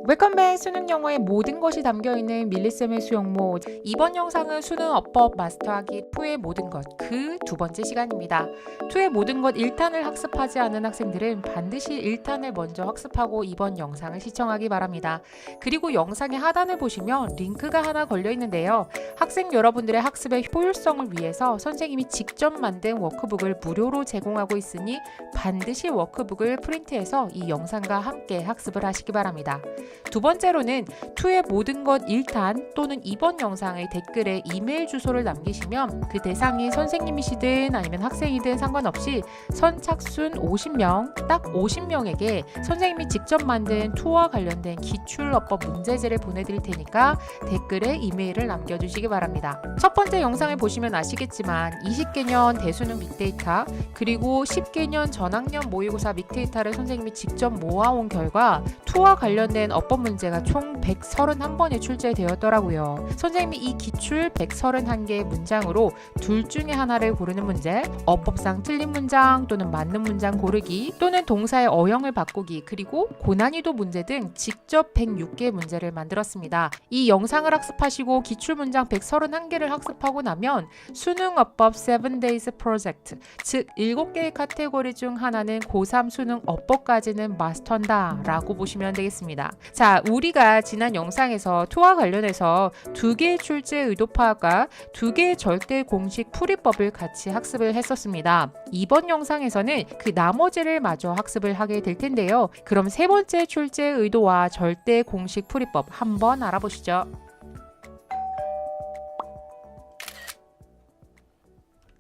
웰컴백 수능 영어의 모든 것이 담겨있는 밀리쌤의 수영모. 이번 영상은 수능 어법 마스터하기 2의 모든 것 그 두 번째 시간입니다. 2의 모든 것 1탄을 학습하지 않은 학생들은 반드시 1탄을 먼저 학습하고 이번 영상을 시청하기 바랍니다. 그리고 영상의 하단을 보시면 링크가 하나 걸려 있는데요. 학생 여러분들의 학습의 효율성을 위해서 선생님이 직접 만든 워크북을 무료로 제공하고 있으니 반드시 워크북을 프린트해서 이 영상과 함께 학습을 하시기 바랍니다. 두 번째로는 2의 모든 것 1탄 또는 이번 영상의 댓글에 이메일 주소를 남기시면 그 대상이 선생님이시든 아니면 학생이든 상관없이 선착순 50명, 딱 50명에게 선생님이 직접 만든 2와 관련된 기출어법 문제지를 보내드릴 테니까 댓글에 이메일을 남겨주시기 바랍니다. 첫 번째 영상을 보시면 아시겠지만 20개년 대수능 빅데이터 그리고 10개년 전학년 모의고사 빅데이터를 선생님이 직접 모아온 결과 2와 관련된 어법 문제가 총 131번이 출제되었더라고요. 선생님이 이 기출 131개의 문장으로 둘 중에 하나를 고르는 문제, 어법상 틀린 문장 또는 맞는 문장 고르기 또는 동사의 어형을 바꾸기 그리고 고난이도 문제 등 직접 106개의 문제를 만들었습니다. 이 영상을 학습하시고 기출 문장 131개를 학습하고 나면 수능 어법 7days 프로젝트, 즉 7개의 카테고리 중 하나는 고3 수능 어법까지는 마스터한다 라고 보시면 되겠습니다. 자, 우리가 지난 영상에서 2와 관련해서 2개의 출제 의도 파악과 2개의 절대 공식 풀이법을 같이 학습을 했었습니다. 이번 영상에서는 그 나머지를 마저 학습을 하게 될 텐데요. 그럼 세 번째 출제 의도와 절대 공식 풀이법 한번 알아보시죠.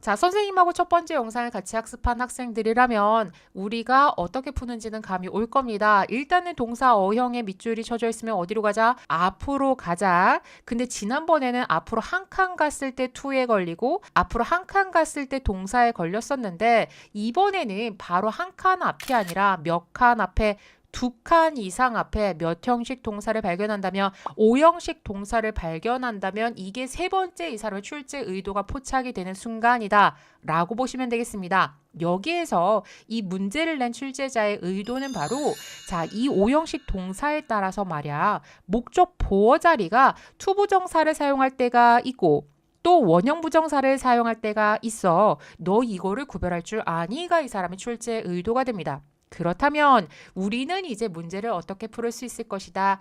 자, 선생님하고 첫 번째 영상을 같이 학습한 학생들이라면 우리가 어떻게 푸는지는 감이 올 겁니다. 일단은 동사 어형에 밑줄이 쳐져 있으면 어디로 가자? 앞으로 가자. 근데 지난번에는 앞으로 한 칸 갔을 때 2에 걸리고 앞으로 한 칸 갔을 때 동사에 걸렸었는데 이번에는 바로 한 칸 앞이 아니라 몇 칸 앞에 2칸 이상 앞에 몇 형식 동사를 발견한다면 5형식 동사를 발견한다면 이게 세 번째 이사로 출제 의도가 포착이 되는 순간이다 라고 보시면 되겠습니다. 여기에서 이 문제를 낸 출제자의 의도는 바로 자, 이 5형식 동사에 따라서 말이야 목적 보어 자리가 투부정사를 사용할 때가 있고 또 원형 부정사를 사용할 때가 있어. 너 이거를 구별할 줄 아니가 이 사람의 출제 의도가 됩니다. 그렇다면 우리는 이제 문제를 어떻게 풀 수 있을 것이다.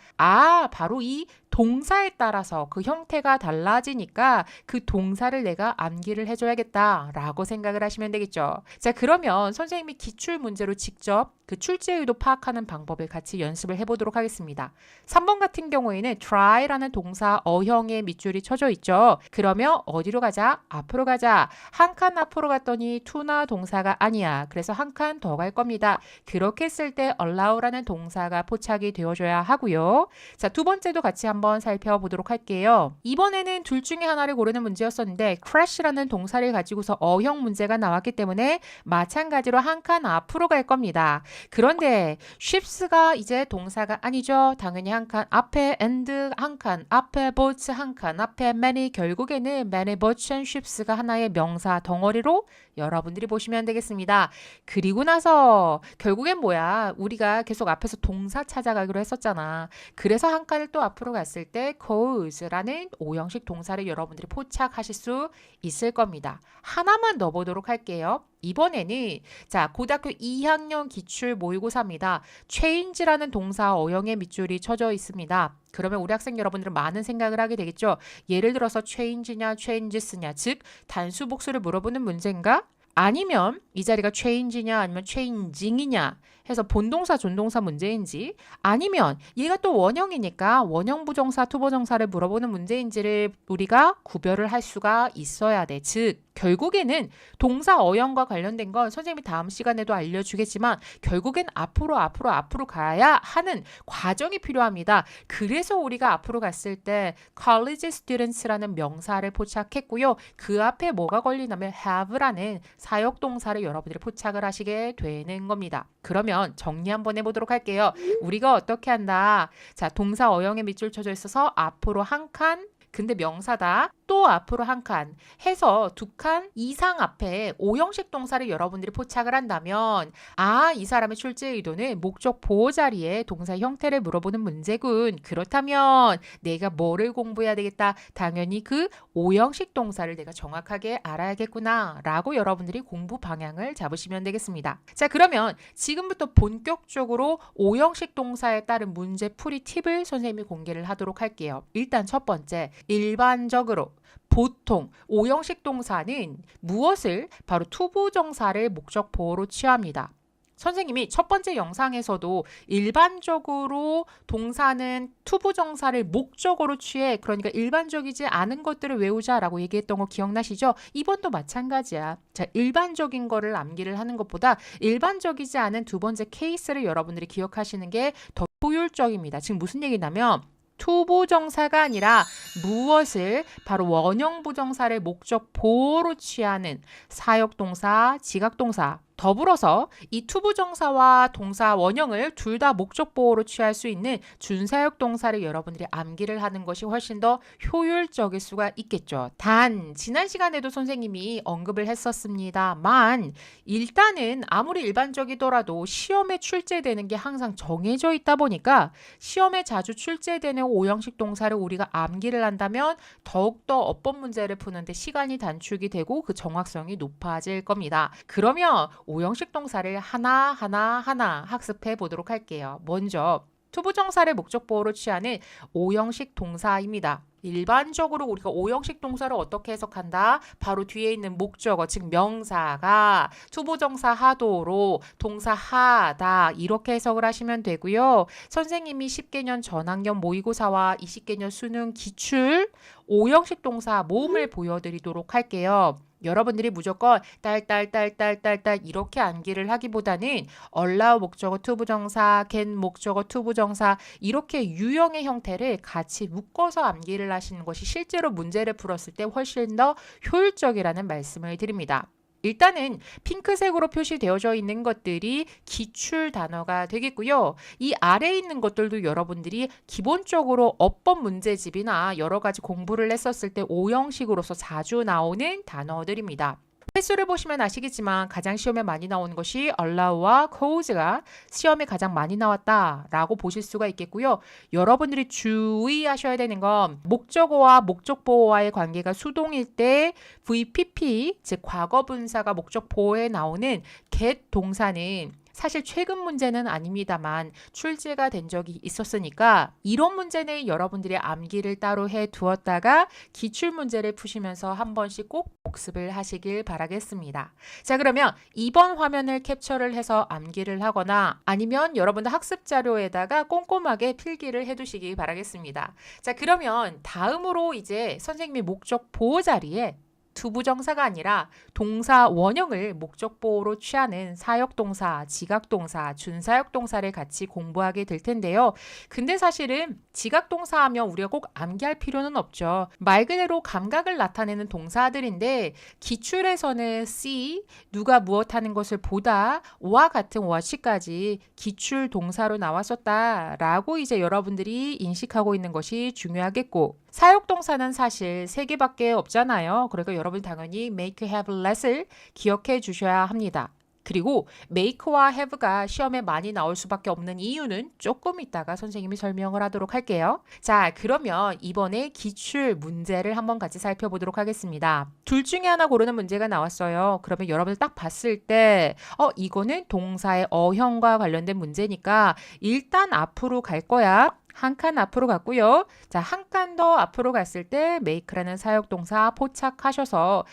바로 이 동사에 따라서 그 형태가 달라지니까 그 동사를 내가 암기를 해줘야겠다 라고 생각을 하시면 되겠죠. 자, 그러면 선생님이 기출 문제로 직접 그 출제 의도 파악하는 방법을 같이 연습을 해보도록 하겠습니다. 3번 같은 경우에는 try라는 동사 어형에 밑줄이 쳐져 있죠. 그러면 어디로 가자? 앞으로 가자. 한 칸 앞으로 갔더니 to나 동사가 아니야. 그래서 한 칸 더 갈 겁니다. 그렇게 했을 때 allow라는 동사가 포착이 되어줘야 하고요. 자, 두 번째도 같이 한번 살펴보도록 할게요. 이번에는 둘 중에 하나를 고르는 문제였었는데 crash라는 동사를 가지고서 어형 문제가 나왔기 때문에 마찬가지로 한 칸 앞으로 갈 겁니다. 그런데 ships가 이제 동사가 아니죠. 당연히 한 칸 앞에 and 한 칸 앞에 boats 한 칸 앞에 many 결국에는 many boats and ships가 하나의 명사 덩어리로 여러분들이 보시면 되겠습니다. 그리고 나서 결국엔 뭐야? 우리가 계속 앞에서 동사 찾아가기로 했었잖아. 그래서 한 칸을 또 앞으로 갔을 때 cause라는 5형식 동사를 여러분들이 포착하실 수 있을 겁니다. 하나만 넣어보도록 할게요. 이번에는 자, 고등학교 2학년 기출 모의고사입니다. change라는 동사 어형의 밑줄이 쳐져 있습니다. 그러면 우리 학생 여러분들은 많은 생각을 하게 되겠죠. 예를 들어서 change냐 changes냐 즉 단수 복수를 물어보는 문제인가? 아니면 이 자리가 change냐 아니면 changing이냐 해서 본동사 존동사 문제인지 아니면 얘가 또 원형이니까 원형 부정사 투부정사를 물어보는 문제인지를 우리가 구별을 할 수가 있어야 돼. 즉 결국에는 동사 어형과 관련된 건 선생님이 다음 시간에도 알려주겠지만 결국엔 앞으로 가야 하는 과정이 필요합니다. 그래서 우리가 앞으로 갔을 때 college students라는 명사를 포착했고요. 그 앞에 뭐가 걸리냐면 have라는 사역동사를 여러분들이 포착을 하시게 되는 겁니다. 그러면 정리 한번 해보도록 할게요. 우리가 어떻게 한다? 자, 동사 어형에 밑줄 쳐져 있어서 앞으로 한 칸 근데 명사다. 또 앞으로 한 칸 해서 2칸 이상 앞에 오형식 동사를 여러분들이 포착을 한다면 이 사람의 출제 의도는 목적 보호 자리에 동사 형태를 물어보는 문제군. 그렇다면 내가 뭐를 공부해야 되겠다? 당연히 그 오형식 동사를 내가 정확하게 알아야겠구나 라고 여러분들이 공부 방향을 잡으시면 되겠습니다. 자, 그러면 지금부터 본격적으로 오형식 동사에 따른 문제 풀이 팁을 선생님이 공개를 하도록 할게요. 일단 첫 번째, 일반적으로 보통 오형식 동사는 무엇을? 바로 투부정사를 목적 보호로 취합니다. 선생님이 첫 번째 영상에서도 일반적으로 동사는 투부정사를 목적으로 취해, 그러니까 일반적이지 않은 것들을 외우자라고 얘기했던 거 기억나시죠? 이번도 마찬가지야. 자, 일반적인 거를 암기를 하는 것보다 일반적이지 않은 두 번째 케이스를 여러분들이 기억하시는 게 더 효율적입니다. 지금 무슨 얘기냐면 투부정사가 아니라 무엇을? 바로 원형부정사를 목적 보호로 취하는 사역동사, 지각동사, 더불어서 이 투부정사와 동사 원형을 둘 다 목적 보호로 취할 수 있는 준사역 동사를 여러분들이 암기를 하는 것이 훨씬 더 효율적일 수가 있겠죠. 단 지난 시간에도 선생님이 언급을 했었습니다만 일단은 아무리 일반적이더라도 시험에 출제되는 게 항상 정해져 있다 보니까 시험에 자주 출제되는 오형식 동사를 우리가 암기를 한다면 더욱더 어법 문제를 푸는데 시간이 단축이 되고 그 정확성이 높아질 겁니다. 그러면 오형식 동사를 하나 학습해 보도록 할게요. 먼저 투부정사를 목적 보호로 취하는 오형식 동사입니다. 일반적으로 우리가 오형식 동사를 어떻게 해석한다? 바로 뒤에 있는 목적어, 즉 명사가 투부정사 하도로 동사 하다 이렇게 해석을 하시면 되고요. 선생님이 10개년 전학년 모의고사와 20개년 수능 기출 오형식 동사 모음을 보여드리도록 할게요. 여러분들이 무조건 딸 이렇게 암기를 하기보다는 allow 목적어 투부정사, get 목적어 투부정사 이렇게 유형의 형태를 같이 묶어서 암기를 하시는 것이 실제로 문제를 풀었을 때 훨씬 더 효율적이라는 말씀을 드립니다. 일단은 핑크색으로 표시되어져 있는 것들이 기출 단어가 되겠고요. 이 아래에 있는 것들도 여러분들이 기본적으로 어법 문제집이나 여러 가지 공부를 했었을 때 오형식으로서 자주 나오는 단어들입니다. 횟수를 보시면 아시겠지만 가장 시험에 많이 나오는 것이 allow와 cause가 시험에 가장 많이 나왔다라고 보실 수가 있겠고요. 여러분들이 주의하셔야 되는 건 목적어와 목적보호와의 관계가 수동일 때 VPP, 즉 과거분사가 목적보호에 나오는 get 동사는 사실 최근 문제는 아닙니다만 출제가 된 적이 있었으니까 이런 문제는 여러분들이 암기를 따로 해 두었다가 기출 문제를 푸시면서 한 번씩 꼭 복습을 하시길 바라겠습니다. 자, 그러면 이번 화면을 캡처를 해서 암기를 하거나 아니면 여러분들 학습 자료에다가 꼼꼼하게 필기를 해 두시기 바라겠습니다. 자, 그러면 다음으로 이제 선생님이 목적 보호 자리에 투부정사가 아니라 동사 원형을 목적 보호로 취하는 사역동사, 지각동사, 준사역동사를 같이 공부하게 될 텐데요. 근데 사실은 지각동사 하면 우리가 꼭 암기할 필요는 없죠. 말 그대로 감각을 나타내는 동사들인데 기출에서는 see, 누가 무엇 하는 것을 보다, 와 같은 watch까지 기출 동사로 나왔었다라고 이제 여러분들이 인식하고 있는 것이 중요하겠고 사역동사는 사실 3개밖에 없잖아요. 그러니까 여러분 당연히 make, have, let을 기억해 주셔야 합니다. 그리고 make와 have가 시험에 많이 나올 수밖에 없는 이유는 조금 이따가 선생님이 설명을 하도록 할게요. 자, 그러면 이번에 기출 문제를 한번 같이 살펴보도록 하겠습니다. 둘 중에 하나 고르는 문제가 나왔어요. 그러면 여러분들 딱 봤을 때 이거는 동사의 어형과 관련된 문제니까 일단 앞으로 갈 거야. 한 칸 앞으로 갔고요. 자, 한 칸 더 앞으로 갔을 때 make라는 사역동사 포착하셔서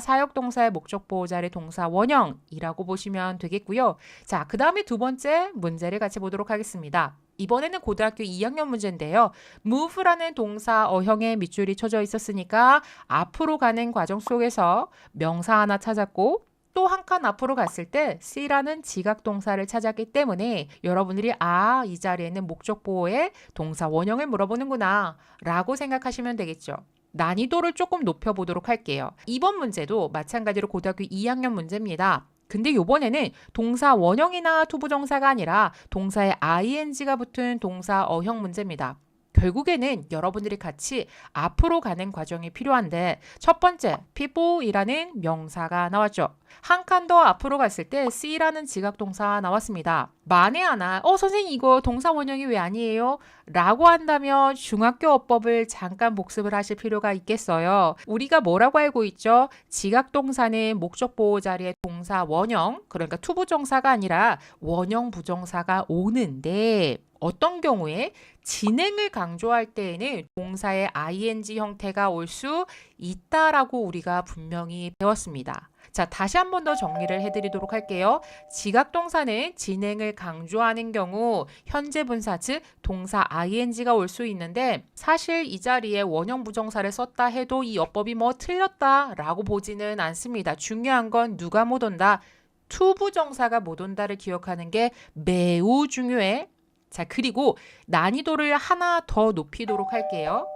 사역동사의 목적 보호자리 동사 원형이라고 보시면 되겠고요. 자, 그 다음에 두 번째 문제를 같이 보도록 하겠습니다. 이번에는 고등학교 2학년 문제인데요. move라는 동사 어형에 밑줄이 쳐져 있었으니까 앞으로 가는 과정 속에서 명사 하나 찾았고 또 한 칸 앞으로 갔을 때 C라는 지각동사를 찾았기 때문에 여러분들이 이 자리에는 목적 보호의 동사 원형을 물어보는구나 라고 생각하시면 되겠죠. 난이도를 조금 높여보도록 할게요. 이번 문제도 마찬가지로 고등학교 2학년 문제입니다. 근데 이번에는 동사 원형이나 투부정사가 아니라 동사에 ing가 붙은 동사 어형 문제입니다. 결국에는 여러분들이 같이 앞으로 가는 과정이 필요한데 첫 번째, people이라는 명사가 나왔죠. 한 칸 더 앞으로 갔을 때 see라는 지각동사 나왔습니다. 만에 하나 선생님 이거 동사 원형이 왜 아니에요? 라고 한다면 중학교 어법을 잠깐 복습을 하실 필요가 있겠어요. 우리가 뭐라고 알고 있죠? 지각동사는 목적 보호 자리에 동사 원형, 그러니까 투부정사가 아니라 원형 부정사가 오는데 어떤 경우에 진행을 강조할 때에는 동사의 ing 형태가 올 수 있다라고 우리가 분명히 배웠습니다. 자, 다시 한 번 더 정리를 해드리도록 할게요. 지각동사는 진행을 강조하는 경우 현재 분사 즉 동사 ing가 올 수 있는데 사실 이 자리에 원형 부정사를 썼다 해도 이 어법이 뭐 틀렸다라고 보지는 않습니다. 중요한 건 누가 못 온다? 투부정사가 못 온다를 기억하는 게 매우 중요해. 자, 그리고 난이도를 하나 더 높이도록 할게요.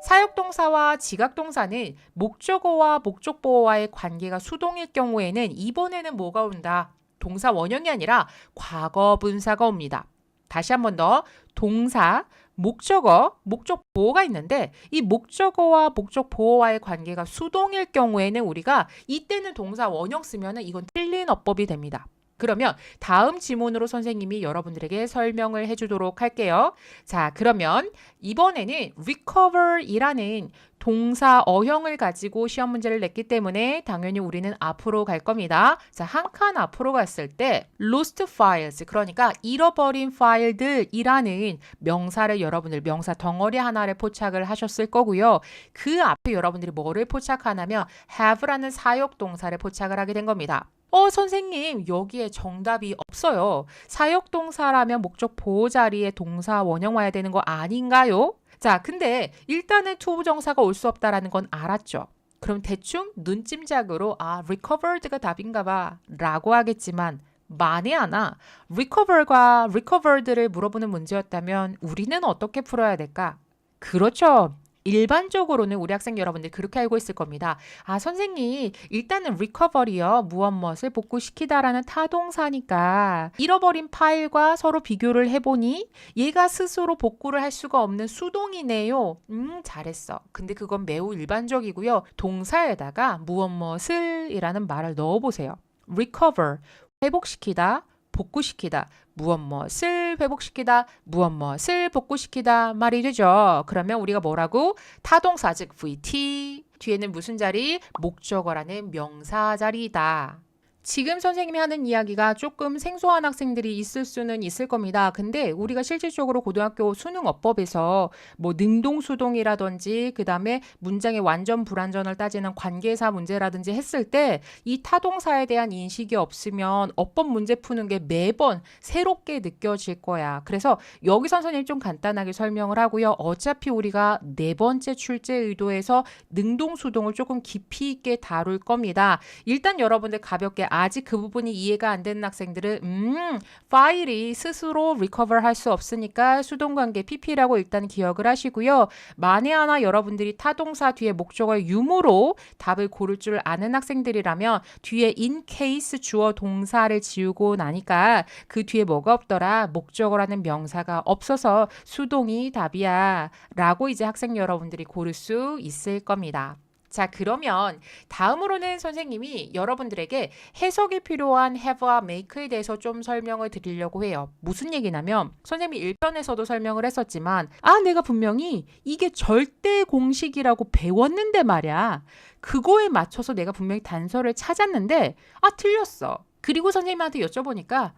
사역동사와 지각동사는 목적어와 목적보어와의 관계가 수동일 경우에는 이번에는 뭐가 온다? 동사 원형이 아니라 과거 분사가 옵니다. 다시 한 번 더. 동사, 목적어, 목적보어가 있는데 이 목적어와 목적보어와의 관계가 수동일 경우에는 우리가 이때는 동사 원형 쓰면 이건 틀린 어법이 됩니다. 그러면 다음 지문으로 선생님이 여러분들에게 설명을 해주도록 할게요. 자, 그러면 이번에는 recover이라는 동사 어형을 가지고 시험 문제를 냈기 때문에 당연히 우리는 앞으로 갈 겁니다. 자, 한 칸 앞으로 갔을 때 lost files, 그러니까 잃어버린 파일들이라는 명사를 여러분들 명사 덩어리 하나를 포착을 하셨을 거고요. 그 앞에 여러분들이 뭐를 포착하냐면 have라는 사역동사를 포착을 하게 된 겁니다. 선생님 여기에 정답이 없어요. 사역동사라면 목적 보호 자리에 동사 원형 와야 되는 거 아닌가요? 자, 근데 일단은 투부정사가 올 수 없다라는 건 알았죠. 그럼 대충 눈찜작으로 recovered가 답인가 봐 라고 하겠지만 만에 하나 recover과 recovered를 물어보는 문제였다면 우리는 어떻게 풀어야 될까? 그렇죠. 일반적으로는 우리 학생 여러분들 그렇게 알고 있을 겁니다. 선생님 일단은 recovery요. 무엇을 복구시키다라는 타동사니까 잃어버린 파일과 서로 비교를 해보니 얘가 스스로 복구를 할 수가 없는 수동이네요. 잘했어. 근데 그건 매우 일반적이고요. 동사에다가 무엇을 이라는 말을 넣어보세요. recover, 회복시키다, 복구시키다. 무엇을 회복시키다, 무엇을 복구시키다 말이 되죠. 그러면 우리가 뭐라고? 타동사 즉 VT 뒤에는 무슨 자리? 목적어라는 명사 자리이다. 지금 선생님이 하는 이야기가 조금 생소한 학생들이 있을 수는 있을 겁니다. 근데 우리가 실질적으로 고등학교 수능 어법에서 뭐 능동수동이라든지 그 다음에 문장의 완전 불완전을 따지는 관계사 문제라든지 했을 때 이 타동사에 대한 인식이 없으면 어법 문제 푸는 게 매번 새롭게 느껴질 거야. 그래서 여기 선생님이 좀 간단하게 설명을 하고요. 어차피 우리가 네 번째 출제 의도에서 능동수동을 조금 깊이 있게 다룰 겁니다. 일단 여러분들 가볍게 아직 그 부분이 이해가 안 되는 학생들은 파일이 스스로 recover 할 수 없으니까 수동관계 PP라고 일단 기억을 하시고요. 만에 하나 여러분들이 타동사 뒤에 목적어의 유무로 답을 고를 줄 아는 학생들이라면 뒤에 in case 주어 동사를 지우고 나니까 그 뒤에 뭐가 없더라? 목적어라는 명사가 없어서 수동이 답이야 라고 이제 학생 여러분들이 고를 수 있을 겁니다. 자, 그러면 다음으로는 선생님이 여러분들에게 해석이 필요한 have와 make에 대해서 좀 설명을 드리려고 해요. 무슨 얘기냐면 선생님이 1편에서도 설명을 했었지만 내가 분명히 이게 절대 공식이라고 배웠는데 말이야. 그거에 맞춰서 내가 분명히 단서를 찾았는데 틀렸어. 그리고 선생님한테 여쭤보니까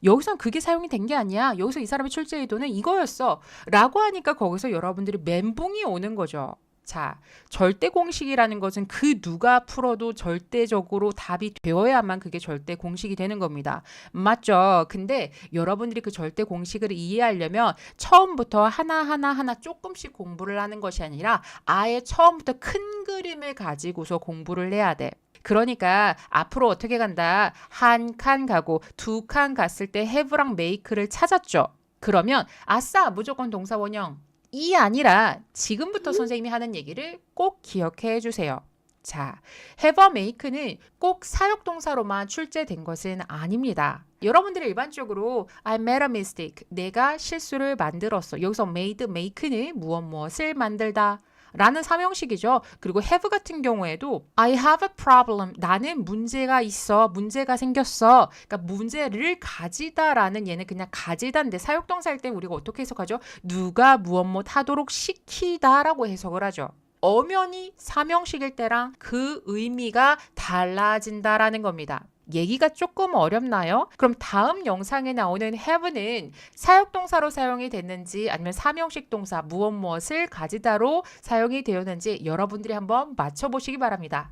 여기선 그게 사용이 된 게 아니야. 여기서 이 사람의 출제 의도는 이거였어. 라고 하니까 거기서 여러분들이 멘붕이 오는 거죠. 자, 절대 공식이라는 것은 그 누가 풀어도 절대적으로 답이 되어야만 그게 절대 공식이 되는 겁니다. 맞죠? 근데 여러분들이 그 절대 공식을 이해하려면 처음부터 하나하나 조금씩 공부를 하는 것이 아니라 아예 처음부터 큰 그림을 가지고서 공부를 해야 돼. 그러니까 앞으로 어떻게 간다? 한 칸 가고 두 칸 갔을 때 have랑 make를 찾았죠. 그러면 아싸 무조건 동사 원형. 이 아니라 지금부터 선생님이 하는 얘기를 꼭 기억해 주세요. 자, have or make는 꼭 사역동사로만 출제된 것은 아닙니다. 여러분들이 일반적으로 I made a mistake. 내가 실수를 만들었어. 여기서 made, make는 무엇을 만들다. 라는 삼형식이죠. 그리고 have 같은 경우에도 I have a problem. 나는 문제가 있어. 문제가 생겼어. 그러니까 문제를 가지다라는 얘는 그냥 가지다인데 사역동사일 때 우리가 어떻게 해석하죠? 누가 무엇 하도록 시키다라고 해석을 하죠. 엄연히 삼형식일 때랑 그 의미가 달라진다라는 겁니다. 얘기가 조금 어렵나요? 그럼 다음 영상에 나오는 have는 사역동사로 사용이 됐는지 아니면 삼형식 동사 무엇을 가지다로 사용이 되었는지 여러분들이 한번 맞춰보시기 바랍니다.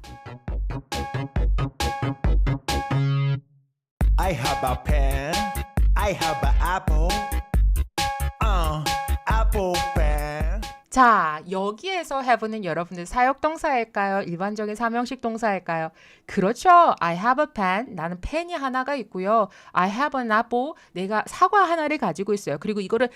I have a pen. I have an apple. Apple pen. 자, 여기에서 have는 여러분들 사역동사일까요? 일반적인 삼형식 동사일까요? 그렇죠. I have a pen. 나는 펜이 하나가 있고요. I have an apple. 내가 사과 하나를 가지고 있어요. 그리고 이거를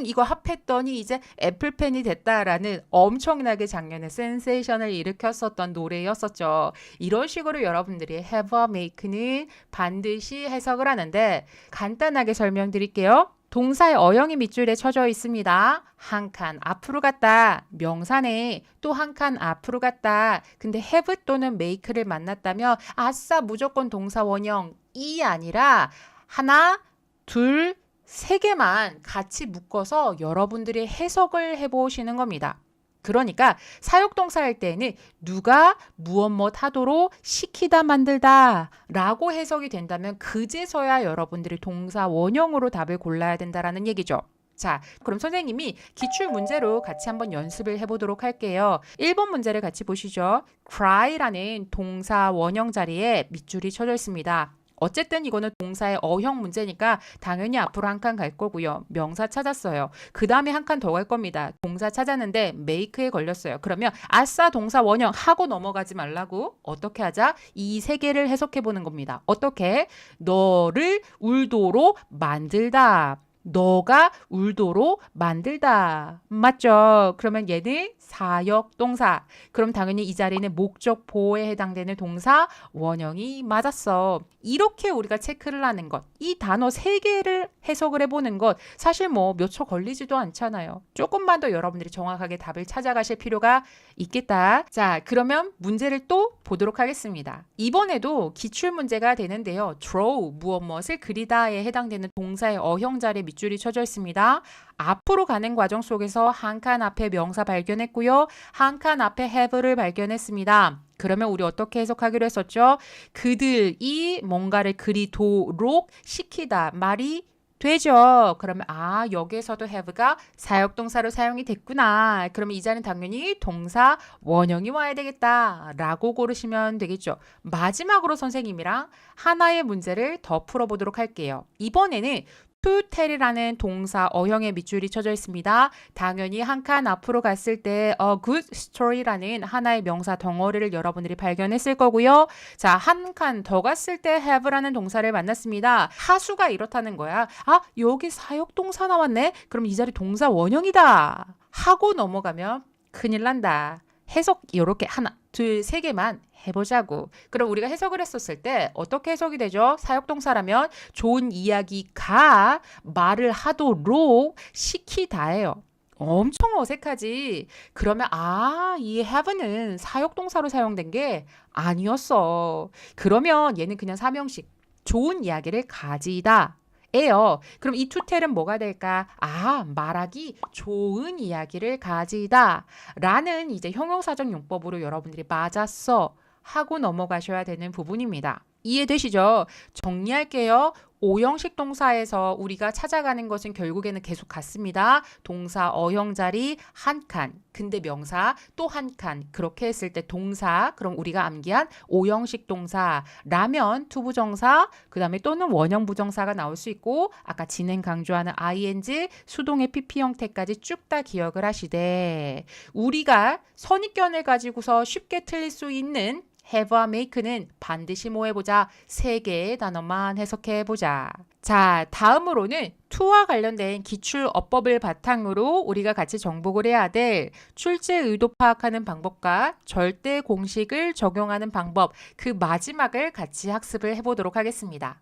이거 합했더니 이제 애플펜이 됐다라는 엄청나게 작년에 센세이션을 일으켰었던 노래였었죠. 이런 식으로 여러분들이 have or make는 반드시 해석을 하는데 간단하게 설명드릴게요. 동사의 어형이 밑줄에 쳐져 있습니다. 한 칸 앞으로 갔다. 명사네. 또 한 칸 앞으로 갔다. 근데 have 또는 make를 만났다면 아싸 무조건 동사 원형이 아니라 하나, 둘, 세 개만 같이 묶어서 여러분들이 해석을 해보시는 겁니다. 그러니까 사역동사일 때에는 누가 무엇 하도록 시키다 만들다 라고 해석이 된다면 그제서야 여러분들이 동사 원형으로 답을 골라야 된다라는 얘기죠. 자, 그럼 선생님이 기출 문제로 같이 한번 연습을 해보도록 할게요. 1번 문제를 같이 보시죠. cry라는 동사 원형 자리에 밑줄이 쳐져 있습니다. 어쨌든 이거는 동사의 어형 문제니까 당연히 앞으로 한 칸 갈 거고요. 명사 찾았어요. 그 다음에 한 칸 더 갈 겁니다. 동사 찾았는데 make에 걸렸어요. 그러면 아싸 동사 원형 하고 넘어가지 말라고 어떻게 하자? 이 세 개를 해석해 보는 겁니다. 어떻게? 너를 울도록 만들다. 너가 울도록 만들다. 맞죠? 그러면 얘는 사역동사. 그럼 당연히 이 자리는 목적 보호에 해당되는 동사 원형이 맞았어. 이렇게 우리가 체크를 하는 것. 이 단어 3개를 해석을 해보는 것. 사실 뭐 몇 초 걸리지도 않잖아요. 조금만 더 여러분들이 정확하게 답을 찾아가실 필요가 있겠다. 자, 그러면 문제를 또 보도록 하겠습니다. 이번에도 기출문제가 되는데요. draw, 무엇을 그리다에 해당되는 동사의 어형 자리에 밑줄이 쳐져 있습니다. 앞으로 가는 과정 속에서 한 칸 앞에 명사 발견했고요. 한 칸 앞에 have를 발견했습니다. 그러면 우리 어떻게 해석하기로 했었죠? 그들이 뭔가를 그리도록 시키다. 말이 되죠. 그러면 여기에서도 have가 사역동사로 사용이 됐구나. 그러면 이 자리는 당연히 동사 원형이 와야 되겠다 라고 고르시면 되겠죠. 마지막으로 선생님이랑 하나의 문제를 더 풀어보도록 할게요. 이번에는 to tell이라는 동사 어형의 밑줄이 쳐져 있습니다. 당연히 한 칸 앞으로 갔을 때 a good story라는 하나의 명사 덩어리를 여러분들이 발견했을 거고요. 자, 한 칸 더 갔을 때 have라는 동사를 만났습니다. 하수가 이렇다는 거야. 여기 사역동사 나왔네? 그럼 이 자리 동사 원형이다. 하고 넘어가면 큰일 난다. 해석 이렇게 하나, 둘, 세 개만 해보자고. 그럼 우리가 해석을 했었을 때 어떻게 해석이 되죠? 사역동사라면 좋은 이야기가 말을 하도록 시키다예요. 엄청 어색하지. 그러면 이 have는 사역동사로 사용된 게 아니었어. 그러면 얘는 그냥 삼형식. 좋은 이야기를 가지다. 에요. 그럼 이 to tell은 뭐가 될까? 말하기 좋은 이야기를 가지다 라는 이제 형용사적 용법으로 여러분들이 맞았어 하고 넘어가셔야 되는 부분입니다. 이해되시죠? 정리할게요. 오형식 동사에서 우리가 찾아가는 것은 결국에는 계속 같습니다. 동사 어형 자리 한 칸, 근데 명사 또 한 칸. 그렇게 했을 때 동사, 그럼 우리가 암기한 오형식 동사, 라면 투부정사, 그 다음에 또는 원형 부정사가 나올 수 있고 아까 진행 강조하는 ing, 수동의 pp 형태까지 쭉 다 기억을 하시되 우리가 선입견을 가지고서 쉽게 틀릴 수 있는 have와 make는 반드시 뭐 해보자? 세 개의 단어만 해석해보자. 자, 다음으로는 to와 관련된 기출 어법을 바탕으로 우리가 같이 정복을 해야 될 출제 의도 파악하는 방법과 절대 공식을 적용하는 방법, 그 마지막을 같이 학습을 해보도록 하겠습니다.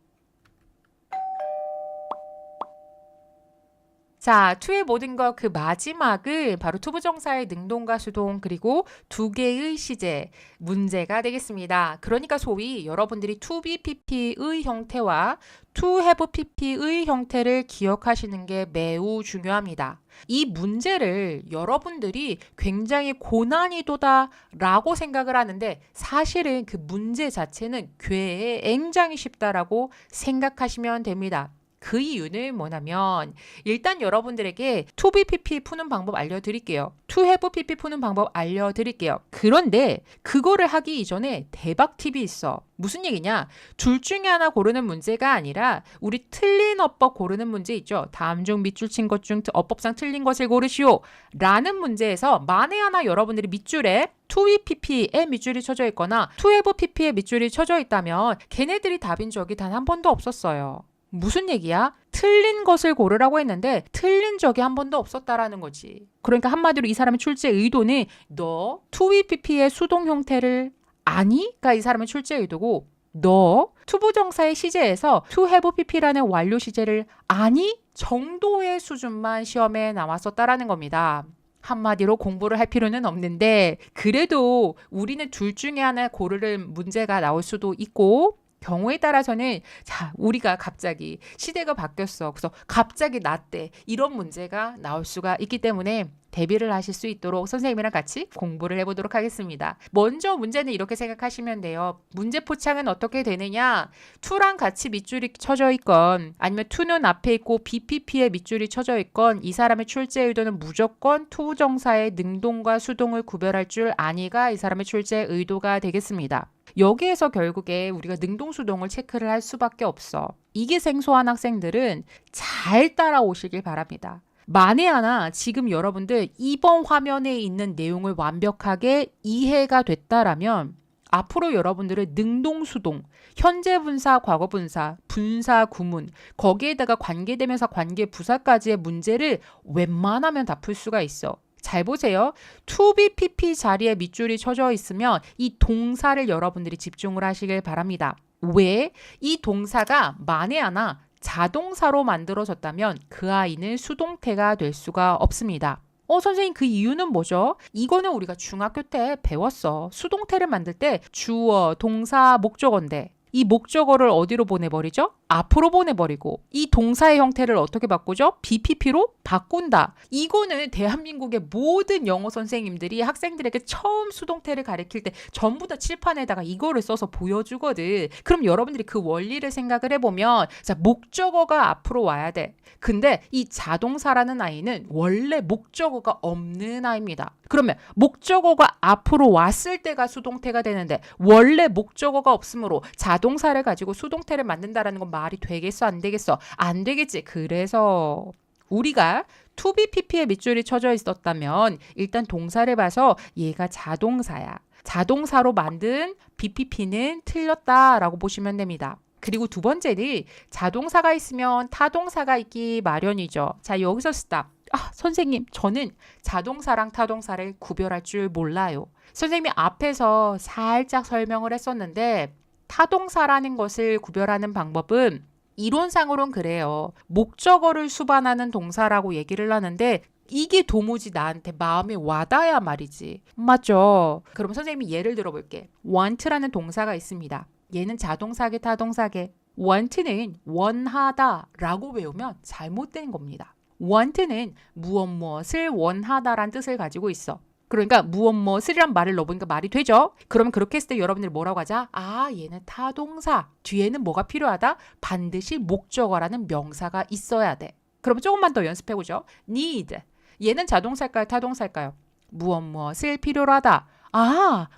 자, to의 모든 것 그 마지막은 바로 투부정사의 능동과 수동 그리고 두 개의 시제, 문제가 되겠습니다. 그러니까 소위 여러분들이 to be pp의 형태와 to have pp의 형태를 기억하시는 게 매우 중요합니다. 이 문제를 여러분들이 굉장히 고난이도다 라고 생각을 하는데 사실은 그 문제 자체는 굉장히 쉽다라고 생각하시면 됩니다. 그 이유는 뭐냐면 일단 여러분들에게 to be pp 푸는 방법 알려드릴게요. to have pp 푸는 방법 알려드릴게요. 그런데 그거를 하기 이전에 대박 팁이 있어. 무슨 얘기냐? 둘 중에 하나 고르는 문제가 아니라 우리 틀린 어법 고르는 문제 있죠. 다음 중 밑줄 친 것 중 어법상 틀린 것을 고르시오 라는 문제에서 만에 하나 여러분들이 밑줄에 to be pp에 밑줄이 쳐져 있거나 to have pp에 밑줄이 쳐져 있다면 걔네들이 답인 적이 단 한 번도 없었어요. 무슨 얘기야? 틀린 것을 고르라고 했는데 틀린 적이 한 번도 없었다라는 거지. 그러니까 한마디로 이 사람의 출제 의도는 너 to be pp의 수동 형태를 아니?가 이 사람의 출제 의도고 너 투부정사의 시제에서 to have pp라는 완료 시제를 아니? 정도의 수준만 시험에 나왔었다라는 겁니다. 한마디로 공부를 할 필요는 없는데 그래도 우리는 둘 중에 하나 고르는 문제가 나올 수도 있고 경우에 따라서는 자 우리가 갑자기 시대가 바뀌었어. 그래서 갑자기 나 때 이런 문제가 나올 수가 있기 때문에 대비를 하실 수 있도록 선생님이랑 같이 공부를 해보도록 하겠습니다. 먼저 문제는 이렇게 생각하시면 돼요. 문제 포창은 어떻게 되느냐? to랑 같이 밑줄이 쳐져 있건 아니면 to는 앞에 있고 BPP에 밑줄이 쳐져 있건 이 사람의 출제 의도는 무조건 투부정사의 능동과 수동을 구별할 줄 아니가 이 사람의 출제 의도가 되겠습니다. 여기에서 결국에 우리가 능동수동을 체크를 할 수밖에 없어. 이게 생소한 학생들은 잘 따라오시길 바랍니다. 만에 하나 지금 여러분들 이번 화면에 있는 내용을 완벽하게 이해가 됐다라면 앞으로 여러분들은 능동수동, 현재분사, 과거분사, 분사, 구문, 거기에다가 관계대명사, 관계부사까지의 문제를 웬만하면 다 풀 수가 있어. 잘 보세요. to be pp 자리에 밑줄이 쳐져 있으면 이 동사를 여러분들이 집중을 하시길 바랍니다. 왜? 이 동사가 만에 하나 자동사로 만들어졌다면 그 아이는 수동태가 될 수가 없습니다. 선생님 그 이유는 뭐죠? 이거는 우리가 중학교 때 배웠어. 수동태를 만들 때 주어, 동사, 목적어인데 이 목적어를 어디로 보내버리죠? 앞으로 보내버리고 이 동사의 형태를 어떻게 바꾸죠? BPP로 바꾼다. 이거는 대한민국의 모든 영어 선생님들이 학생들에게 처음 수동태를 가르칠 때 전부 다 칠판에다가 이거를 써서 보여주거든. 그럼 여러분들이 그 원리를 생각을 해보면 자 목적어가 앞으로 와야 돼. 근데 이 자동사라는 아이는 원래 목적어가 없는 아이입니다. 그러면 목적어가 앞으로 왔을 때가 수동태가 되는데 원래 목적어가 없으므로 자동사를 가지고 수동태를 만든다라는 건 말이 되겠어? 안 되겠어? 안 되겠지. 그래서 우리가 to be pp에 밑줄이 쳐져 있었다면 일단 동사를 봐서 얘가 자동사야. 자동사로 만든 BPP는 틀렸다라고 보시면 됩니다. 그리고 두 번째는 자동사가 있으면 타동사가 있기 마련이죠. 자, 여기서 스탑. 선생님, 저는 자동사랑 타동사를 구별할 줄 몰라요. 선생님이 앞에서 살짝 설명을 했었는데 타동사라는 것을 구별하는 방법은 이론상으로는 그래요. 목적어를 수반하는 동사라고 얘기를 하는데 이게 도무지 나한테 마음에 와닿아야 말이지. 맞죠? 그럼 선생님이 예를 들어볼게. want라는 동사가 있습니다. 얘는 자동사계 타동사계. want는 원하다 라고 외우면 잘못된 겁니다. want는 무엇을 원하다란 뜻을 가지고 있어. 그러니까 무엇이란 말을 넣어보니까 말이 되죠? 그러면 그렇게 했을 때 여러분들이 뭐라고 하자? 얘는 타동사. 뒤에는 뭐가 필요하다? 반드시 목적어라는 명사가 있어야 돼. 그러면 조금만 더 연습해보죠. need. 얘는 자동사일까요? 타동사일까요? 무엇을 필요로 하다.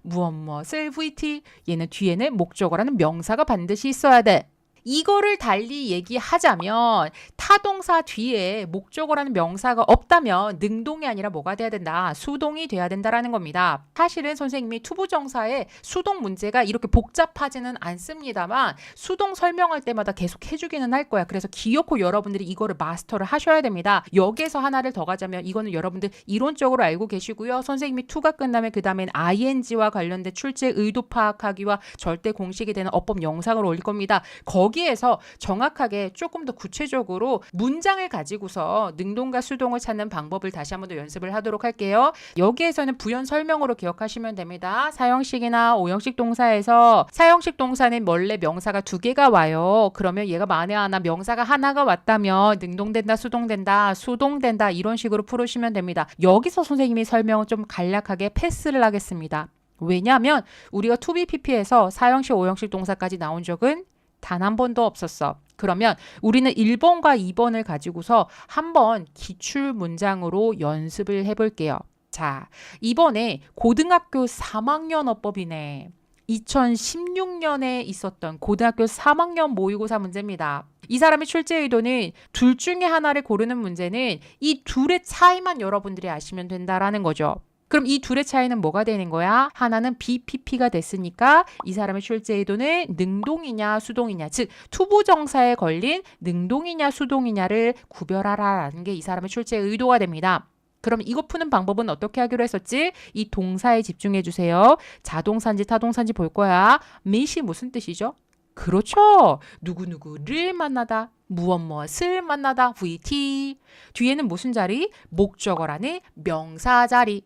무엇을 VT. 얘는 뒤에는 목적어라는 명사가 반드시 있어야 돼. 이거를 달리 얘기하자면 타동사 뒤에 목적어라는 명사가 없다면 능동이 아니라 뭐가 돼야 된다? 수동이 돼야 된다라는 겁니다. 사실은 선생님이 투부정사의 수동 문제가 이렇게 복잡하지는 않습니다만 수동 설명할 때마다 계속 해주기는 할 거야. 그래서 기어코 여러분들이 이거를 마스터를 하셔야 됩니다. 여기에서 하나를 더 가자면 이거는 여러분들 이론적으로 알고 계시고요. 선생님이 투가 끝나면 그 다음엔 ing와 관련된 출제 의도 파악하기와 절대 공식이 되는 어법 영상을 올릴 겁니다. 거기에서 정확하게 조금 더 구체적으로 문장을 가지고서 능동과 수동을 찾는 방법을 다시 한번 더 연습을 하도록 할게요. 여기에서는 부연 설명으로 기억하시면 됩니다. 사형식이나 오형식 동사에서 사형식 동사는 원래 명사가 2개가 와요. 그러면 얘가 만에 하나 명사가 하나가 왔다면 능동된다, 수동된다, 수동된다 이런 식으로 풀으시면 됩니다. 여기서 선생님이 설명을 좀 간략하게 패스를 하겠습니다. 왜냐하면 우리가 2BPP에서 사형식, 오형식 동사까지 나온 적은 단 한 번도 없었어. 그러면 우리는 1번과 2번을 가지고서 한번 기출 문장으로 연습을 해볼게요. 자, 이번에 고등학교 3학년 어법이네. 2016년에 있었던 고등학교 3학년 모의고사 문제입니다. 이 사람의 출제 의도는 둘 중에 하나를 고르는 문제는 이 둘의 차이만 여러분들이 아시면 된다라는 거죠. 그럼 이 둘의 차이는 뭐가 되는 거야? 하나는 BPP가 됐으니까 이 사람의 출제 의도는 능동이냐 수동이냐, 즉 투부정사에 걸린 능동이냐 수동이냐를 구별하라라는 게 이 사람의 출제 의도가 됩니다. 그럼 이거 푸는 방법은 어떻게 하기로 했었지? 이 동사에 집중해 주세요. 자동사인지 타동사인지 볼 거야. mit이 무슨 뜻이죠? 그렇죠. 누구누구를 만나다. 무엇무엇을 만나다. VT. 뒤에는 무슨 자리? 목적어라는 명사 자리.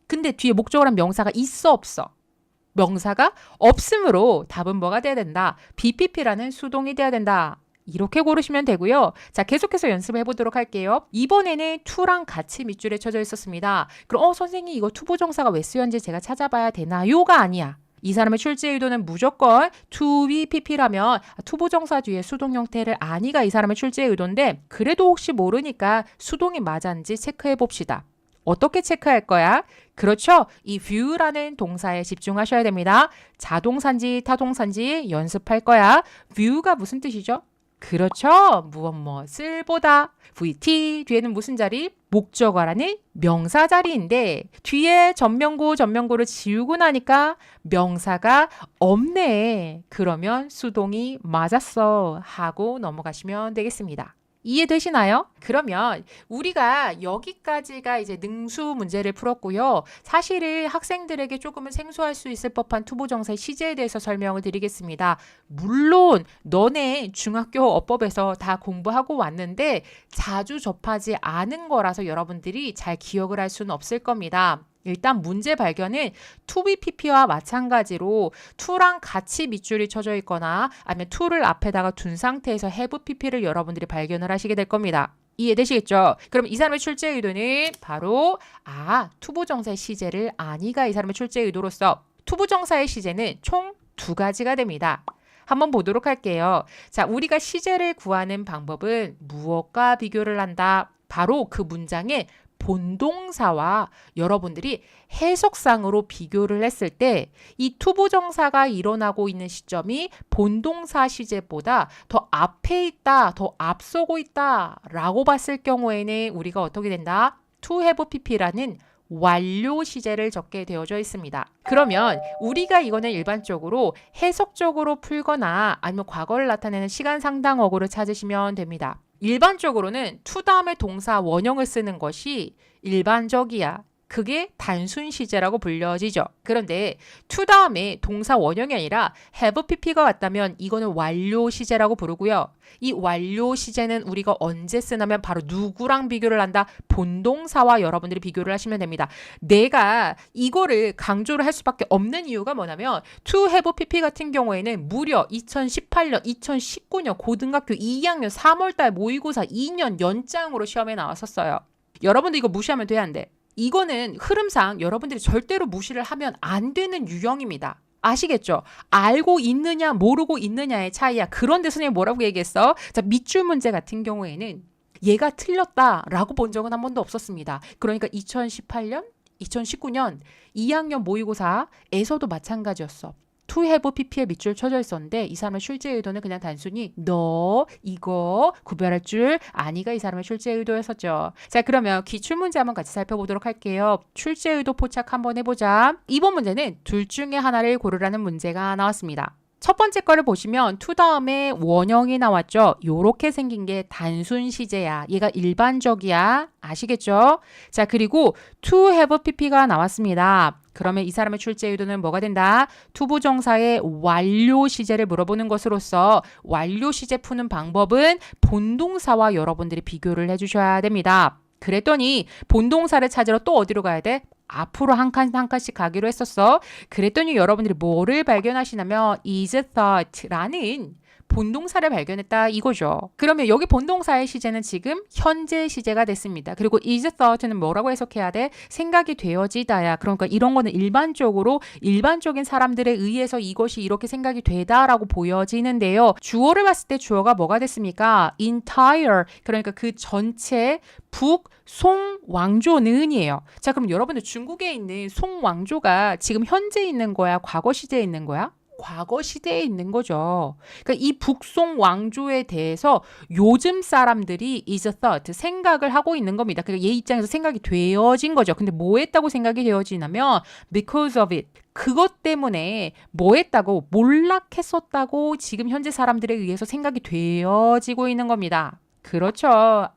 근데 뒤에 목적어란 명사가 있어 없어? 명사가 없으므로 답은 뭐가 돼야 된다? BPP라는 수동이 돼야 된다. 이렇게 고르시면 되고요. 자, 계속해서 연습을 해보도록 할게요. 이번에는 to랑 같이 밑줄에 쳐져 있었습니다. 그럼 선생님 이거 투부정사가 왜 쓰였는지 제가 찾아봐야 되나요가 아니야. 이 사람의 출제 의도는 무조건 to be pp라면 투부정사 뒤에 수동 형태를 아니가 이 사람의 출제 의도인데 그래도 혹시 모르니까 수동이 맞았는지 체크해 봅시다. 어떻게 체크할 거야? 그렇죠. 이 view라는 동사에 집중하셔야 됩니다. 자동사인지 타동사인지 연습할 거야. view가 무슨 뜻이죠? 그렇죠. 무엇무엇을 보다. VT 뒤에는 무슨 자리? 목적어라는 명사 자리인데 뒤에 전명구를 지우고 나니까 명사가 없네. 그러면 수동이 맞았어 하고 넘어가시면 되겠습니다. 이해되시나요? 그러면 우리가 여기까지가 이제 능수 문제를 풀었고요. 사실은 학생들에게 조금은 생소할 수 있을 법한 투부정사의 시제에 대해서 설명을 드리겠습니다. 물론 너네 중학교 어법에서 다 공부하고 왔는데 자주 접하지 않은 거라서 여러분들이 잘 기억을 할 수는 없을 겁니다. 일단 문제 발견은 투BPP와 마찬가지로 to랑 같이 밑줄이 쳐져 있거나 아니면 to를 앞에다가 둔 상태에서 have PP를 여러분들이 발견을 하시게 될 겁니다. 이해되시겠죠? 그럼 이 사람의 출제 의도는 바로 투부정사의 시제를 아니가 이 사람의 출제 의도로서 투부정사의 시제는 총 2가지가 됩니다. 한번 보도록 할게요. 자, 우리가 시제를 구하는 방법은 무엇과 비교를 한다? 바로 그 문장의 본동사와 여러분들이 해석상으로 비교를 했을 때 이 투부정사가 일어나고 있는 시점이 본동사 시제보다 더 앞에 있다, 더 앞서고 있다 라고 봤을 경우에는 우리가 어떻게 된다? to have pp라는 완료 시제를 적게 되어져 있습니다. 그러면 우리가 이거는 일반적으로 해석적으로 풀거나 아니면 과거를 나타내는 시간 상당어구를 찾으시면 됩니다. 일반적으로는 to 다음에 동사 원형을 쓰는 것이 일반적이야. 그게 단순 시제라고 불려지죠. 그런데 to 다음에 동사 원형이 아니라 have pp가 왔다면 이거는 완료 시제라고 부르고요. 이 완료 시제는 우리가 언제 쓰냐면 바로 누구랑 비교를 한다? 본동사와 여러분들이 비교를 하시면 됩니다. 내가 이거를 강조를 할 수밖에 없는 이유가 뭐냐면 to have pp 같은 경우에는 무려 2018년, 2019년 고등학교 2학년 3월달 모의고사 2년 연장으로 시험에 나왔었어요. 여러분들 이거 무시하면 돼, 안 돼? 이거는 흐름상 여러분들이 절대로 무시를 하면 안 되는 유형입니다. 아시겠죠? 알고 있느냐 모르고 있느냐의 차이야. 그런데 선생님이 뭐라고 얘기했어? 자, 밑줄 문제 같은 경우에는 얘가 틀렸다라고 본 적은 한 번도 없었습니다. 그러니까 2018년, 2019년 2학년 모의고사에서도 마찬가지였어. to have pp에 밑줄 쳐져 있었는데 이 사람의 출제 의도는 그냥 단순히 너, 이거 구별할 줄 아니가 이 사람의 출제 의도였었죠. 자, 그러면 기출문제 한번 같이 살펴보도록 할게요. 출제 의도 포착 한번 해보자. 이번 문제는 둘 중에 하나를 고르라는 문제가 나왔습니다. 첫 번째 거를 보시면 to 다음에 원형이 나왔죠. 요렇게 생긴 게 단순 시제야. 얘가 일반적이야. 아시겠죠? 자, 그리고 to have pp가 나왔습니다. 그러면 이 사람의 출제 의도는 뭐가 된다? 투부정사의 완료 시제를 물어보는 것으로서 완료 시제 푸는 방법은 본동사와 여러분들이 비교를 해주셔야 됩니다. 그랬더니 본동사를 찾으러 또 어디로 가야 돼? 앞으로 한 칸씩 가기로 했었어. 그랬더니 여러분들이 뭐를 발견하시냐면 is thought라는 본동사를 발견했다 이거죠. 그러면 여기 본동사의 시제는 지금 현재 시제가 됐습니다. 그리고 is thought는 뭐라고 해석해야 돼? 생각이 되어지다야. 그러니까 이런 거는 일반적인 사람들에 의해서 이것이 이렇게 생각이 되다라고 보여지는데요. 주어를 봤을 때 주어가 뭐가 됐습니까? entire. 그러니까 그 전체 송왕조는이에요. 자, 그럼 여러분들 중국에 있는 송왕조가 지금 현재 있는 거야? 과거 시제에 있는 거야? 과거 시대에 있는 거죠. 그러니까 이 북송 왕조에 대해서 요즘 사람들이 is thought 생각을 하고 있는 겁니다. 그러니까 얘 입장에서 생각이 되어진 거죠. 근데 뭐 했다고 생각이 되어지냐면 because of it. 그것 때문에 뭐 했다고 몰락했었다고 지금 현재 사람들에 의해서 생각이 되어지고 있는 겁니다. 그렇죠.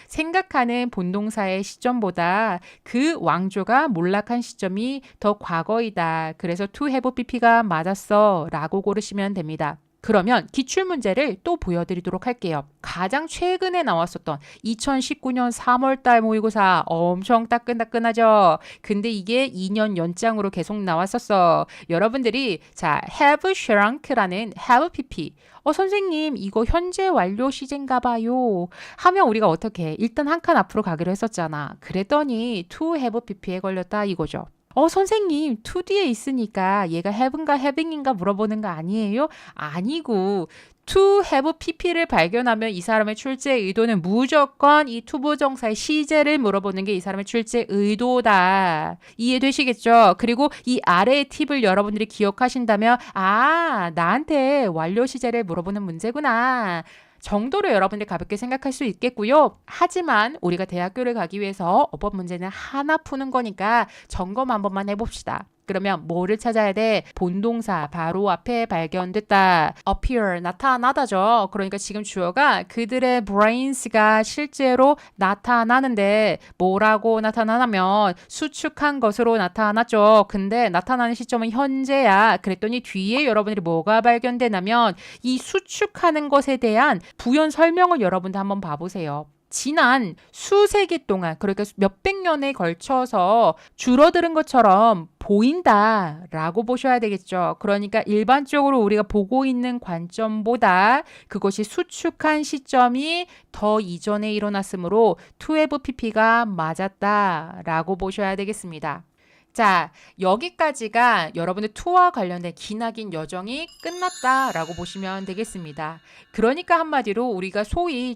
생각하는 본동사의 시점보다 그 왕조가 몰락한 시점이 더 과거이다. 그래서 to have pp가 맞았어 라고 고르시면 됩니다. 그러면 기출문제를 또 보여드리도록 할게요. 가장 최근에 나왔었던 2019년 3월달 모의고사 엄청 따끈따끈하죠. 근데 이게 2년 연장으로 계속 나왔었어. 여러분들이 자 have shrunk라는 have pp 선생님 이거 현재 완료 시제인가 봐요 하면 우리가 어떻게 해? 일단 한 칸 앞으로 가기로 했었잖아. 그랬더니 to have pp에 걸렸다 이거죠. 선생님, to 뒤에 있으니까 얘가 have인가 having인가 물어보는 거 아니에요? 아니고 to have pp를 발견하면 이 사람의 출제 의도는 무조건 이 투부정사의 시제를 물어보는 게 이 사람의 출제 의도다. 이해되시겠죠? 그리고 이 아래의 팁을 여러분들이 기억하신다면 나한테 완료 시제를 물어보는 문제구나. 정도로 여러분들 가볍게 생각할 수 있겠고요. 하지만 우리가 대학교를 가기 위해서 어법 문제는 하나 푸는 거니까 점검 한 번만 해봅시다. 그러면 뭐를 찾아야 돼? 본동사 바로 앞에 발견됐다. appear 나타나다죠. 그러니까 지금 주어가 그들의 brains가 실제로 나타나는데 뭐라고 나타나냐면 수축한 것으로 나타났죠. 근데 나타나는 시점은 현재야. 그랬더니 뒤에 여러분들이 뭐가 발견되냐면 이 수축하는 것에 대한 부연 설명을 여러분들 한번 봐보세요. 지난 수세기 동안 그러니까 몇백 년에 걸쳐서 줄어드는 것처럼 보인다라고 보셔야 되겠죠. 그러니까 일반적으로 우리가 보고 있는 관점보다 그것이 수축한 시점이 더 이전에 일어났으므로 to have pp가 맞았다라고 보셔야 되겠습니다. 자, 여기까지가 여러분의 to와 관련된 기나긴 여정이 끝났다라고 보시면 되겠습니다. 그러니까 한마디로 우리가 소위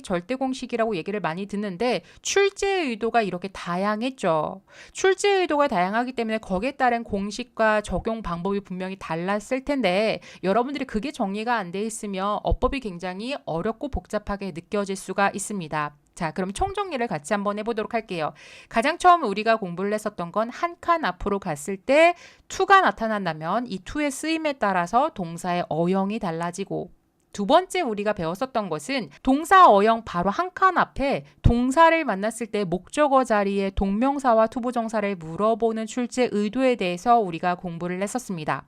절대공식이라고 얘기를 많이 듣는데 출제 의도가 이렇게 다양했죠. 출제 의도가 다양하기 때문에 거기에 따른 공식과 적용 방법이 분명히 달랐을 텐데 여러분들이 그게 정리가 안 돼 있으면 어법이 굉장히 어렵고 복잡하게 느껴질 수가 있습니다. 자, 그럼 총정리를 같이 한번 해보도록 할게요. 가장 처음 우리가 공부를 했었던 건 한 칸 앞으로 갔을 때 to가 나타난다면 이 to의 쓰임에 따라서 동사의 어형이 달라지고 두 번째 우리가 배웠었던 것은 동사 어형 바로 한 칸 앞에 동사를 만났을 때 목적어 자리에 동명사와 투부정사를 물어보는 출제 의도에 대해서 우리가 공부를 했었습니다.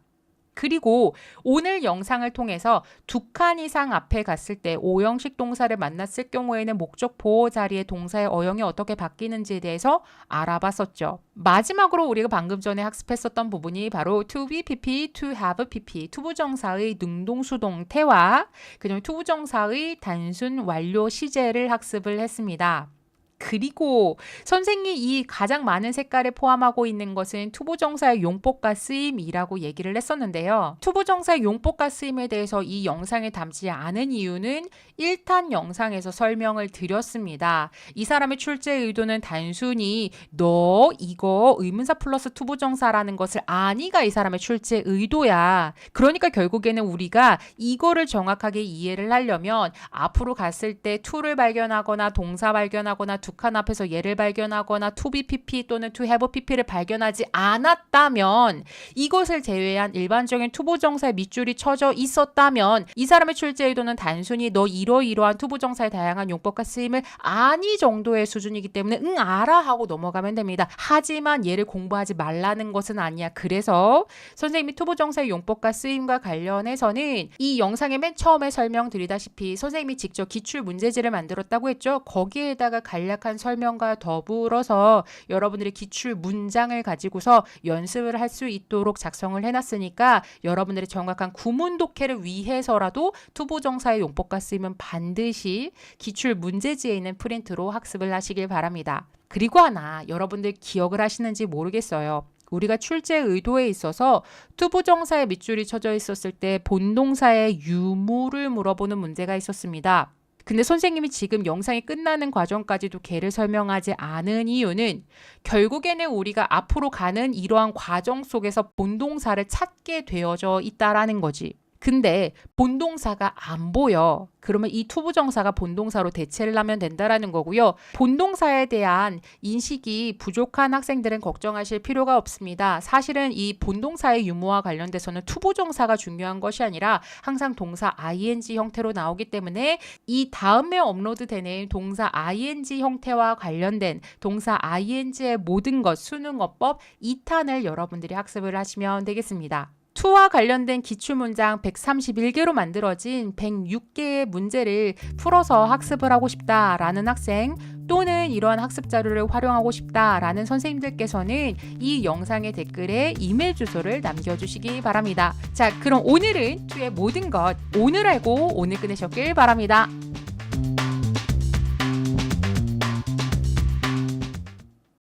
그리고 오늘 영상을 통해서 두 칸 이상 앞에 갔을 때 오형식 동사를 만났을 경우에는 목적 보호 자리에 동사의 어형이 어떻게 바뀌는지에 대해서 알아봤었죠. 마지막으로 우리가 방금 전에 학습했었던 부분이 바로 to be pp, to have pp, 투부정사의 능동수동태와 그다음에 투부정사의 단순 완료 시제를 학습을 했습니다. 그리고 선생님이 이 가장 많은 색깔을 포함하고 있는 것은 투부정사의 용법과 쓰임이라고 얘기를 했었는데요. 투부정사의 용법과 쓰임에 대해서 이 영상에 담지 않은 이유는 1탄 영상에서 설명을 드렸습니다. 이 사람의 출제 의도는 단순히 너 이거 의문사 플러스 투부정사라는 것을 아니가 이 사람의 출제 의도야. 그러니까 결국에는 우리가 이거를 정확하게 이해를 하려면 앞으로 갔을 때 to를 발견하거나 동사 발견하거나 두 칸 앞에서 얘를 발견하거나 to be pp 또는 to have pp를 발견하지 않았다면, 이것을 제외한 일반적인 투부정사의 밑줄이 쳐져 있었다면 이 사람의 출제 의도는 단순히 너 이러이러한 투부정사의 다양한 용법과 쓰임을 아니 정도의 수준이기 때문에 응 알아 하고 넘어가면 됩니다. 하지만 얘를 공부하지 말라는 것은 아니야. 그래서 선생님이 투부정사의 용법과 쓰임과 관련해서는 이 영상의 맨 처음에 설명드리다시피 선생님이 직접 기출 문제지를 만들었다고 했죠. 거기에다가 간략한 설명과 더불어서 여러분들의 기출 문장을 가지고서 연습을 할 수 있도록 작성을 해놨으니까 여러분들의 정확한 구문 독해를 위해서라도 투부정사의 용법과 쓰임은 반드시 기출 문제지에 있는 프린트로 학습을 하시길 바랍니다. 그리고 하나, 여러분들 기억을 하시는지 모르겠어요. 우리가 출제 의도에 있어서 투부정사의 밑줄이 쳐져 있었을 때 본동사의 유무를 물어보는 문제가 있었습니다. 근데 선생님이 지금 영상이 끝나는 과정까지도 걔를 설명하지 않은 이유는 결국에는 우리가 앞으로 가는 이러한 과정 속에서 본동사를 찾게 되어져 있다라는 거지. 근데 본동사가 안 보여. 그러면 이 투부정사가 본동사로 대체를 하면 된다라는 거고요. 본동사에 대한 인식이 부족한 학생들은 걱정하실 필요가 없습니다. 사실은 이 본동사의 유무와 관련돼서는 투부정사가 중요한 것이 아니라 항상 동사 ing 형태로 나오기 때문에 이 다음에 업로드되는 동사 ing 형태와 관련된 동사 ing의 모든 것, 수능어법 2탄을 여러분들이 학습을 하시면 되겠습니다. to와 관련된 기출문장 131개로 만들어진 106개의 문제를 풀어서 학습을 하고 싶다라는 학생, 또는 이러한 학습 자료를 활용하고 싶다라는 선생님들께서는 이 영상의 댓글에 이메일 주소를 남겨주시기 바랍니다. 자, 그럼 오늘은 to의 모든 것 오늘 알고 오늘 끝내셨길 바랍니다.